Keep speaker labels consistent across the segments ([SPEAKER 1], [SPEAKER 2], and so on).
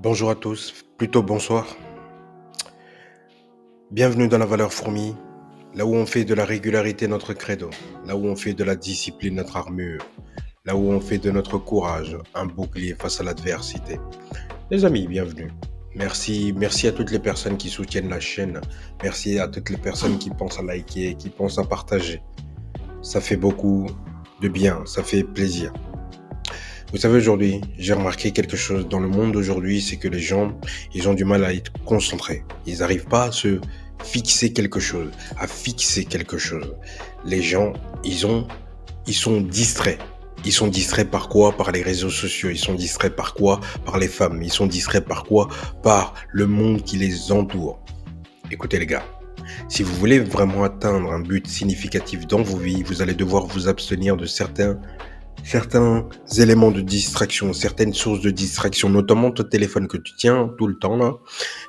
[SPEAKER 1] Bonjour à tous, plutôt bonsoir. Bienvenue dans la valeur fourmi, là où on fait de la régularité notre credo, là où on fait de la discipline notre armure, là où on fait de notre courage un bouclier face à l'adversité. Les amis, bienvenue. Merci à toutes les personnes qui soutiennent la chaîne. Merci à toutes les personnes qui pensent à liker, qui pensent à partager. Ça fait beaucoup de bien, ça fait plaisir. Vous savez, aujourd'hui, j'ai remarqué quelque chose dans le monde d'aujourd'hui, c'est que les gens, ils ont du mal à être concentrés. Ils n'arrivent pas à se fixer quelque chose, à fixer quelque chose. Les gens, ils sont distraits. Ils sont distraits par quoi? Par les réseaux sociaux. Ils sont distraits par quoi? Par les femmes. Ils sont distraits par quoi? Par le monde qui les entoure. Écoutez les gars, si vous voulez vraiment atteindre un but significatif dans vos vies, vous allez devoir vous abstenir de certains éléments de distraction, certaines sources de distraction, notamment ton téléphone que tu tiens tout le temps là,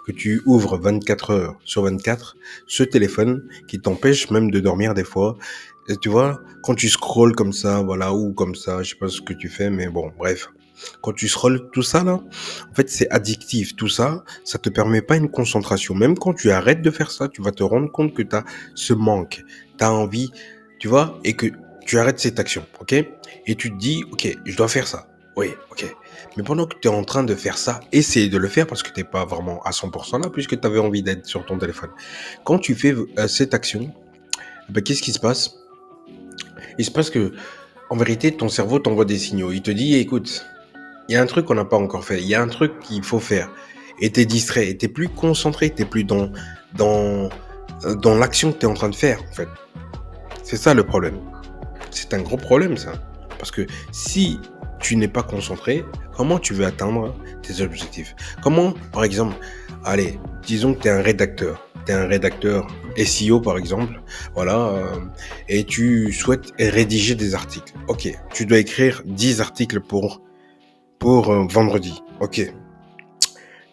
[SPEAKER 1] que tu ouvres 24 heures sur 24, ce téléphone qui t'empêche même de dormir des fois. Et tu vois, quand tu scrolles comme ça, voilà, ou comme ça, je sais pas ce que tu fais, mais bon, bref. Quand tu scrolles tout ça là, en fait c'est addictif. Tout ça, ça te permet pas une concentration. Même quand tu arrêtes de faire ça, tu vas te rendre compte que tu as ce manque. Tu as envie, tu vois, et que tu arrêtes cette action, ok? Et tu te dis, ok, je dois faire ça. Oui, ok. Mais pendant que tu es en train de faire ça, essaye de le faire parce que tu n'es pas vraiment à 100% là, puisque tu avais envie d'être sur ton téléphone. Quand tu fais cette action, ben, qu'est-ce qui se passe? Il se passe que, en vérité, ton cerveau t'envoie des signaux. Il te dit, écoute, il y a un truc qu'on n'a pas encore fait. Il y a un truc qu'il faut faire. Et tu es distrait. Et tu plus concentré. Tu plus dans, dans l'action que tu es en train de faire, en fait. C'est ça le problème. C'est un gros problème, ça. Parce que si tu n'es pas concentré, comment tu veux atteindre tes objectifs? Comment, par exemple, allez, disons que tu es un rédacteur. Tu es un rédacteur SEO, par exemple, voilà, et tu souhaites rédiger des articles. Ok, tu dois écrire 10 articles pour vendredi. Ok,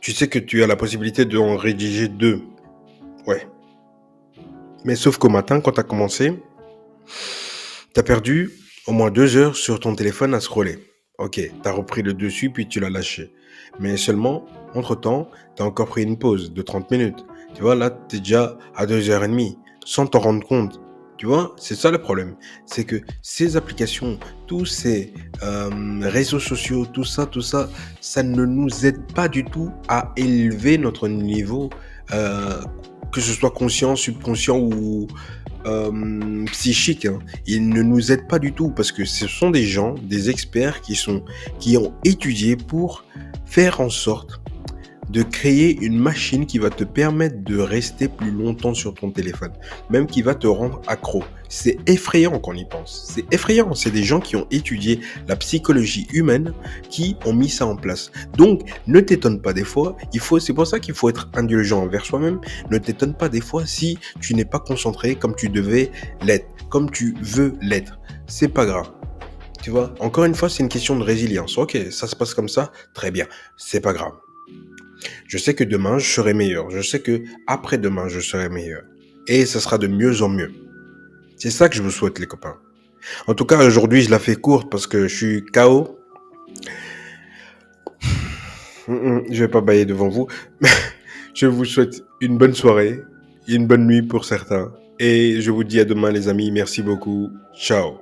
[SPEAKER 1] tu sais que tu as la possibilité d'en rédiger 2. Ouais. Mais sauf qu'au matin, quand tu as commencé, tu as perdu au moins 2 heures sur ton téléphone à scroller. Ok, tu as repris le dessus puis tu l'as lâché. Mais seulement, entre-temps, tu as encore pris une pause de 30 minutes. Tu vois, là, tu es déjà à 2h30 sans t'en rendre compte. Tu vois, c'est ça le problème. C'est que ces applications, tous ces réseaux sociaux, tout ça, ça ne nous aide pas du tout à élever notre niveau, euh, que ce soit conscient, subconscient ou psychique, hein. Ils ne nous aident pas du tout parce que ce sont des gens, des experts qui ont étudié pour faire en sorte de créer une machine qui va te permettre de rester plus longtemps sur ton téléphone, même qui va te rendre accro. C'est effrayant quand on y pense. C'est effrayant. C'est des gens qui ont étudié la psychologie humaine qui ont mis ça en place. Donc, ne t'étonne pas des fois. C'est pour ça qu'il faut être indulgent envers soi-même. Ne t'étonne pas des fois si tu n'es pas concentré comme tu devais l'être, comme tu veux l'être. C'est pas grave. Tu vois, encore une fois, c'est une question de résilience. Ok, ça se passe comme ça, très bien, c'est pas grave. Je sais que demain, je serai meilleur. Je sais que après-demain, je serai meilleur. Et ça sera de mieux en mieux. C'est ça que je vous souhaite, les copains. En tout cas, aujourd'hui, je la fais courte parce que je suis KO. Je vais pas bailler devant vous. Je vous souhaite une bonne soirée, une bonne nuit pour certains. Et je vous dis à demain, les amis. Merci beaucoup. Ciao.